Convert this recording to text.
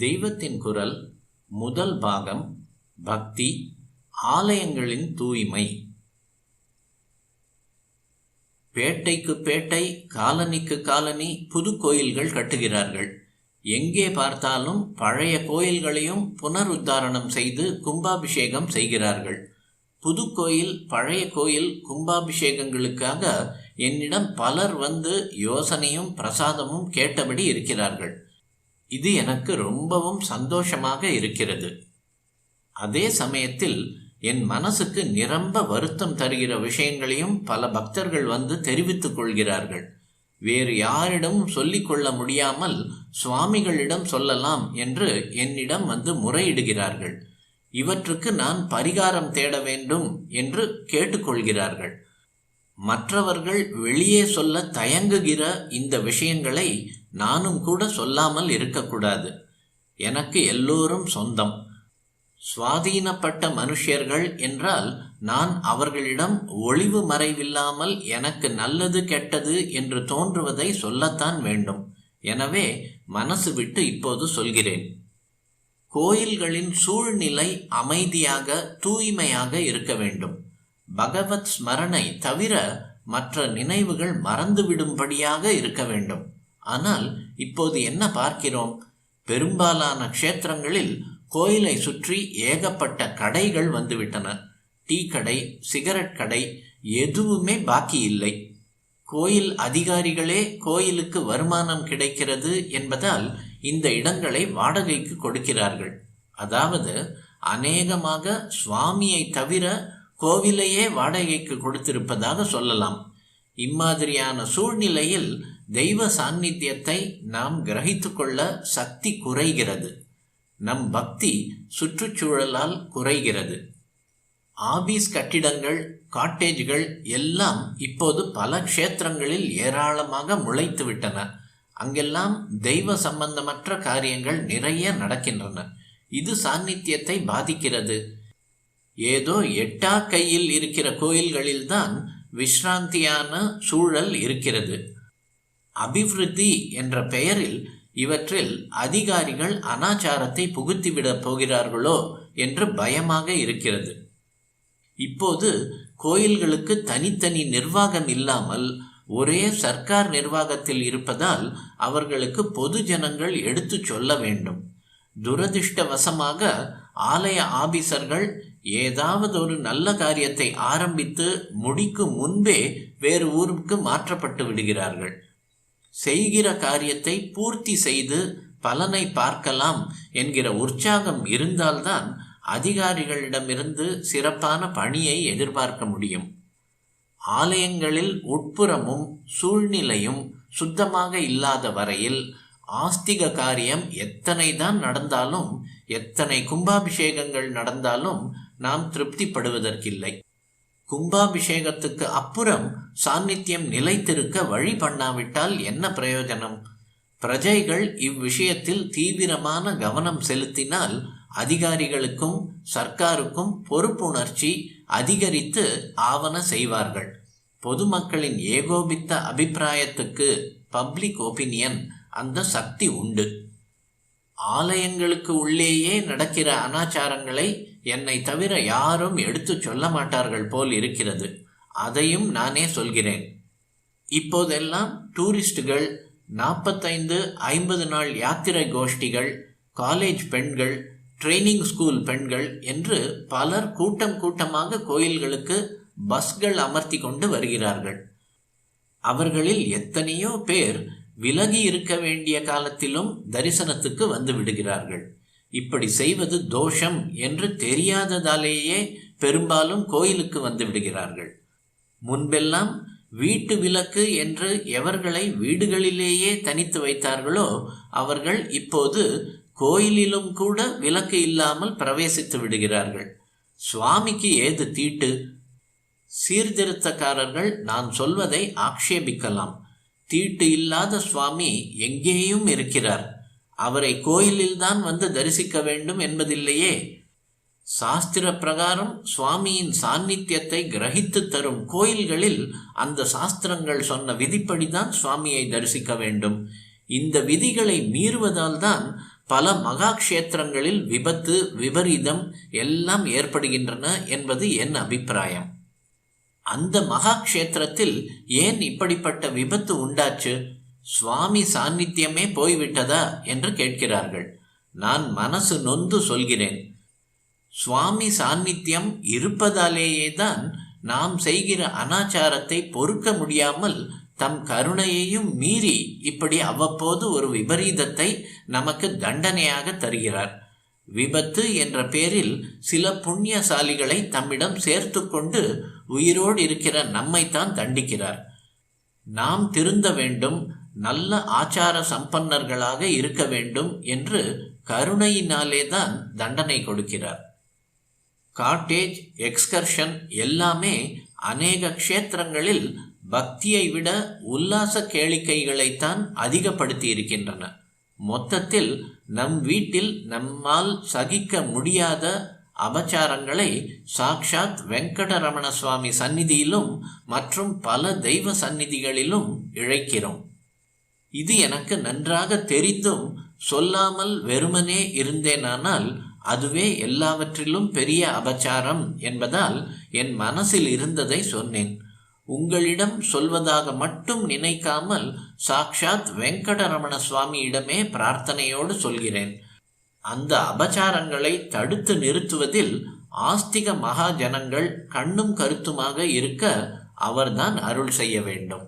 தெய்வத்தின் குரல் முதல் பாகம் பக்தி ஆலயங்களின் தூய்மை. பேட்டைக்கு பேட்டை, காலனிக்கு காலனி புது கோயில்கள் கட்டுகிறார்கள். எங்கே பார்த்தாலும் பழைய கோயில்களையும் புனருத்தாரணம் செய்து கும்பாபிஷேகம் செய்கிறார்கள். புது கோயில், பழைய கோயில் கும்பாபிஷேகங்களுக்காக என்னிடம் பலர் வந்து யோசனையும் பிரசாதமும் கேட்டபடி இருக்கிறார்கள். இது எனக்கு ரொம்பவும் சந்தோஷமாக இருக்கிறது. அதே சமயத்தில் என் மனசுக்கு நிரம்ப வருத்தம் தருகிற விஷயங்களையும் பல பக்தர்கள் வந்து தெரிவித்துக் கொள்கிறார்கள். வேறு யாரிடமும் சொல்லிக்கொள்ள முடியாமல் சுவாமிகளிடம் சொல்லலாம் என்று என்னிடம் வந்து முறையிடுகிறார்கள். இவற்றுக்கு நான் பரிகாரம் தேட வேண்டும் என்று கேட்டுக்கொள்கிறார்கள். மற்றவர்கள் வெளியே சொல்ல தயங்குகிற இந்த விஷயங்களை நானும் கூட சொல்லாமல் இருக்கக்கூடாது. எனக்கு எல்லோரும் சொந்தம். சுவாதீனப்பட்ட மனுஷர்கள் என்றால் நான் அவர்களிடம் ஒளிவு மறைவில்லாமல் எனக்கு நல்லது கெட்டது என்று தோன்றுவதை சொல்லத்தான் வேண்டும். எனவே மனசு விட்டு இப்போது சொல்கிறேன். கோயில்களின் சூழ்நிலை அமைதியாக தூய்மையாக இருக்க வேண்டும். பகவத் ஸ்மரணை தவிர மற்ற நினைவுகள் மறந்துவிடும்படியாக இருக்க வேண்டும். ஆனால் இப்போது என்ன பார்க்கிறோம்? பெரும்பாலான க்ஷேத்திரங்களில் கோயிலை சுற்றி ஏகப்பட்ட கடைகள் வந்துவிட்டன. டீ கடை, சிகரெட் கடை, எதுவுமே பாக்கி இல்லை. கோயில் அதிகாரிகளே கோயிலுக்கு வருமானம் கிடைக்கிறது என்பதால் இந்த இடங்களை வாடகைக்கு கொடுக்கிறார்கள். அதாவது அநேகமாக சுவாமியை தவிர கோவிலையே வாடகைக்கு கொடுத்திருப்பதாக சொல்லலாம். இம்மாதிரியான சூழ்நிலையில் தெய்வ சாநித்தியத்தை நாம் கிரகித்து கொள்ள சக்தி குறைகிறது. நம் பக்தி சுற்றுச்சூழலால் குறைகிறது. ஆபீஸ் கட்டிடங்கள், காட்டேஜ்கள் எல்லாம் இப்போது பல க்ஷேத்திரங்களில் ஏராளமாக முளைத்து விட்டன. அங்கெல்லாம் தெய்வ சம்பந்தமற்ற காரியங்கள் நிறைய நடக்கின்றன. இது சாநித்தியத்தை பாதிக்கிறது. ஏதோ எட்டா கையில் இருக்கிற கோயில்களில்தான் விஸ்ராந்தியான சூழல் இருக்கிறது. அபிவிருத்தி என்ற பெயரில் இவற்றில் அதிகாரிகள் அனாச்சாரத்தை புகுத்திவிடப் போகிறார்களோ என்று பயமாக இருக்கிறது. இப்போது கோயில்களுக்கு தனித்தனி நிர்வாகம் இல்லாமல் ஒரே சர்க்கார் நிர்வாகத்தில் இருப்பதால் அவர்களுக்கு பொது ஜனங்கள் எடுத்து சொல்ல வேண்டும். துரதிர்ஷ்டவசமாக ஆலய ஆபீசர்கள் ஏதாவது ஒரு நல்ல காரியத்தை ஆரம்பித்து முடிக்கும் முன்பே வேறு ஊருக்கு மாற்றப்பட்டு விடுகிறார்கள். செய்கிற காரியத்தை பூர்த்தி செய்து பலனை பார்க்கலாம் என்கிற உற்சாகம் இருந்தால்தான் அதிகாரிகளிடமிருந்து சிறப்பான பணியை எதிர்பார்க்க முடியும். ஆலயங்களில் உட்புறமும் சூழ்நிலையும் சுத்தமாக இல்லாத வரையில் ஆஸ்திக காரியம் எத்தனை தான் நடந்தாலும், எத்தனை கும்பாபிஷேகங்கள் நடந்தாலும் நாம் திருப்திப்படுவதற்கில்லை. கும்பாபிஷேகத்துக்கு அப்புறம் சாநித்தியம் நிலைத்திருக்க வழி பண்ணாவிட்டால் என்ன பிரயோஜனம்? பிரஜைகள் இவ்விஷயத்தில் தீவிரமான கவனம் செலுத்தினால் அதிகாரிகளுக்கும் சர்க்காருக்கும் பொறுப்புணர்ச்சி அதிகரித்து ஆவன செய்வார்கள். பொதுமக்களின் ஏகோபித்த அபிப்பிராயத்துக்கு, பப்ளிக் ஒப்பீனியன், அந்த சக்தி உண்டு. ஆலயங்களுக்கு உள்ளேயே நடக்கிற அனாச்சாரங்களை என்னை தவிர யாரும் எடுத்து சொல்ல மாட்டார்கள் போல் இருக்கிறது. அதையும் நானே சொல்கிறேன். இப்போதெல்லாம் டூரிஸ்டுகள், 45-50 நாள் யாத்திரை கோஷ்டிகள், காலேஜ் பெண்கள், ட்ரைனிங் ஸ்கூல் பெண்கள் என்று பலர் கூட்டம் கூட்டமாக கோயில்களுக்கு பஸ்கள் அமர்த்தி கொண்டு வருகிறார்கள். அவர்களில் எத்தனையோ பேர் விலகி இருக்க வேண்டிய காலத்திலும் தரிசனத்துக்கு வந்து விடுகிறார்கள். இப்படி செய்வது தோஷம் என்று தெரியாததாலேயே பெரும்பாலும் கோயிலுக்கு வந்து விடுகிறார்கள். முன்பெல்லாம் வீட்டு விலக்கு என்று எவர்களை வீடுகளிலேயே தனித்து வைத்தார்களோ அவர்கள் இப்போது கோயிலிலும் கூட விலக்கு இல்லாமல் பிரவேசித்து விடுகிறார்கள். சுவாமிக்கு ஏது தீட்டு? சீர்திருத்தக்காரர்கள் நான் சொல்வதை ஆக்ஷேபிக்கலாம். தீட்டு இல்லாத சுவாமி எங்கேயும் இருக்கிறார். அவரை கோயிலில்தான் வந்து தரிசிக்க வேண்டும் என்பதில்லையே. சாஸ்திர பிரகாரம் சுவாமியின் சாநித்தியத்தை கிரகித்து தரும் கோயில்களில் அந்த சாஸ்திரங்கள் சொன்ன விதிப்படிதான் சுவாமியை தரிசிக்க வேண்டும். இந்த விதிகளை மீறுவதால் தான் பல மகா க்ஷேத்திரங்களில் விபத்து, விபரீதம் எல்லாம் ஏற்படுகின்றன என்பது என் அபிப்பிராயம். அந்த மகா க்ஷேத்திரத்தில் ஏன் இப்படிப்பட்ட விபத்து உண்டாச்சு? சுவாமி சாநித்தியமே போய்விட்டதா என்று கேட்கிறார்கள். நான் மனசு நொந்து சொல்கிறேன், சுவாமி சாநித்தியம் இருப்பதாலேயே தான் நாம் செய்கிற அனாச்சாரத்தை பொறுக்க முடியாமல் தம் கருணையையும் மீறி இப்படி அவ்வப்போது ஒரு விபரீதத்தை நமக்கு தண்டனையாக தருகிறார். விபத்து என்ற பேரில் சில புண்ணியசாலிகளை தம்மிடம் சேர்த்து கொண்டு உயிரோடு இருக்கிற நம்மைத்தான் தண்டிக்கிறார். நாம் திருந்த வேண்டும், நல்ல ஆச்சார சம்பன்னர்களாக இருக்க வேண்டும் என்று கருணையினாலே தான் தண்டனை கொடுக்கிறார். காட்டேஜ், எக்ஸ்கர்ஷன் எல்லாமே அநேக க்ஷேத்திரங்களில் பக்தியை விட உல்லாச கேளிக்கைகளைத்தான் அதிகப்படுத்தி இருக்கின்றன. மொத்தத்தில் நம் வீட்டில் நம்மால் சகிக்க முடியாத அபச்சாரங்களை சாக்ஷாத் வெங்கடரமண சுவாமி சந்நிதியிலும் மற்றும் பல தெய்வ சந்நிதிகளிலும் இழைக்கிறோம். இது எனக்கு நன்றாக தெரிந்தும் சொல்லாமல் வெறுமனே இருந்தேனானால் அதுவே எல்லாவற்றிலும் பெரிய அபச்சாரம் என்பதால் என் மனசில் இருந்ததை சொன்னேன். உங்களிடம் சொல்வதாக மட்டும் நினைக்காமல் சாக்ஷாத் வெங்கடரமண சுவாமியிடமே பிரார்த்தனையோடு சொல்கிறேன். அந்த அபச்சாரங்களை தடுத்து நிறுத்துவதில் ஆஸ்திக மகாஜனங்கள் கண்ணும் கருத்துமாக இருக்க அவர்தான் அருள் செய்ய வேண்டும்.